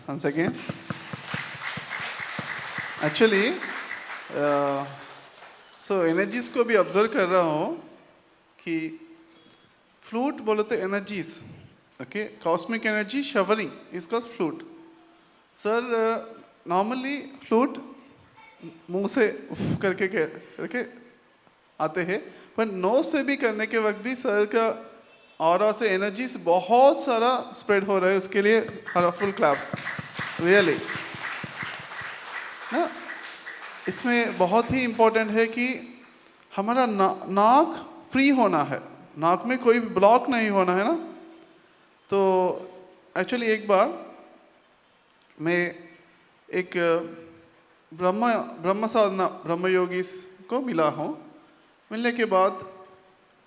once again. Actually, so energies को भी observe कर रहा हूँ कि flute बोलो तो energies, okay? Cosmic energy showering is called flute. Sir, normally flute मुंह से उफ करके आते हैं, पर नोज से भी करने के वक्त भी सर का ऑरा से एनर्जीज बहुत सारा स्प्रेड हो रहा है. उसके लिए हार्टफुल क्लैप्स रियली ना. इसमें बहुत ही इम्पोर्टेंट है कि हमारा नाक फ्री होना है, नाक में कोई ब्लॉक नहीं होना है ना. तो एक्चुअली एक बार मैं एक ब्रह्म साधना ब्रह्म योगी को मिला हूँ. मिलने के बाद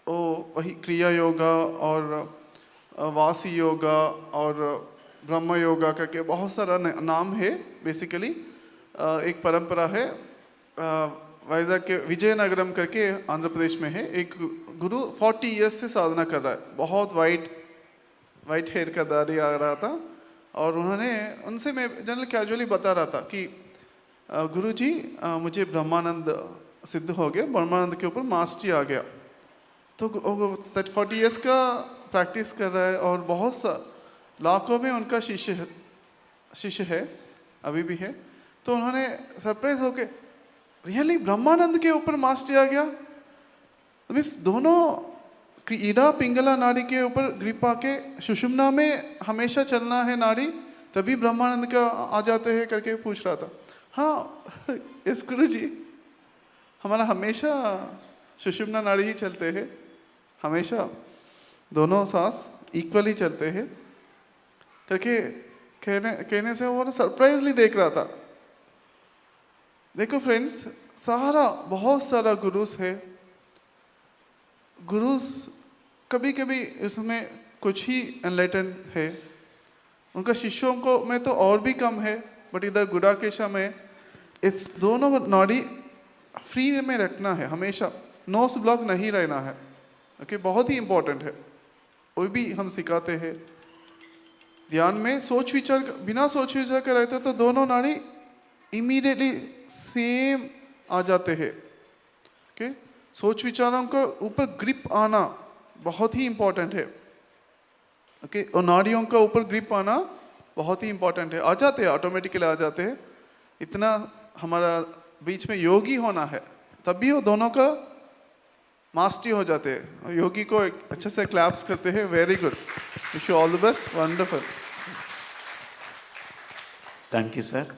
वो वही क्रिया योगा और वासी योगा और ब्रह्म योगा करके बहुत सारा नाम है. बेसिकली एक परंपरा है, वाइजैक के विजयनगरम करके आंध्र प्रदेश में है. एक गुरु 40 इयर्स से साधना कर रहा है. बहुत वाइट हेयर का दाढ़ी आ रहा था और उनसे मैं जनरल कैजुअली बता रहा था कि गुरुजी मुझे ब्रह्मानंद सिद्ध हो गया, ब्रह्मानंद के ऊपर मास्टरी आ गया. तो 40 इयर्स का प्रैक्टिस कर रहा है और बहुत सा लाखों में उनका शिष्य है, अभी भी है. तो उन्होंने सरप्राइज होके रियली ब्रह्मानंद के ऊपर मास्टरी आ गया. मीन्स दोनों ईड़ा पिंगला नाड़ी के ऊपर ग्रिप आके सुषुम्ना में हमेशा चलना है नाड़ी, तभी ब्रह्मानंद का आ जाते हैं करके पूछ रहा था. हाँ यस गुरु जी, हमारा हमेशा सुषुम्ना नाड़ी ही चलते हैं, हमेशा दोनों सांस इक्वली चलते हैं करके कहने से वो सरप्राइजली देख रहा था. देखो फ्रेंड्स, बहुत सारा गुरुस है. गुरुस कभी कभी उसमें कुछ ही एनलाइटन है, उनका शिष्यों को में तो और भी कम है. बट इधर गुडाकेशा में इस दोनों नाड़ी फ्री में रखना है, हमेशा नोस ब्लॉक नहीं रहना है. ओके, बहुत ही इंपॉर्टेंट है. वो भी हम सिखाते हैं. ध्यान में बिना सोच विचार कर रहते तो दोनों नाड़ी इमीडिएटली सेम आ जाते हैं. ओके, सोच विचारों का ऊपर ग्रिप आना बहुत ही इंपॉर्टेंट है. ओके, और नाड़ियों का ऊपर ग्रिप आना बहुत ही इंपॉर्टेंट है. आ जाते हैं, ऑटोमेटिकली आ जाते हैं. इतना हमारा बीच में योगी होना है, तभी वो दोनों का मास्टरी हो जाते हैं. योगी को अच्छे से क्लैप्स करते हैं. Very good, wish you all the best. Wonderful. Thank you sir.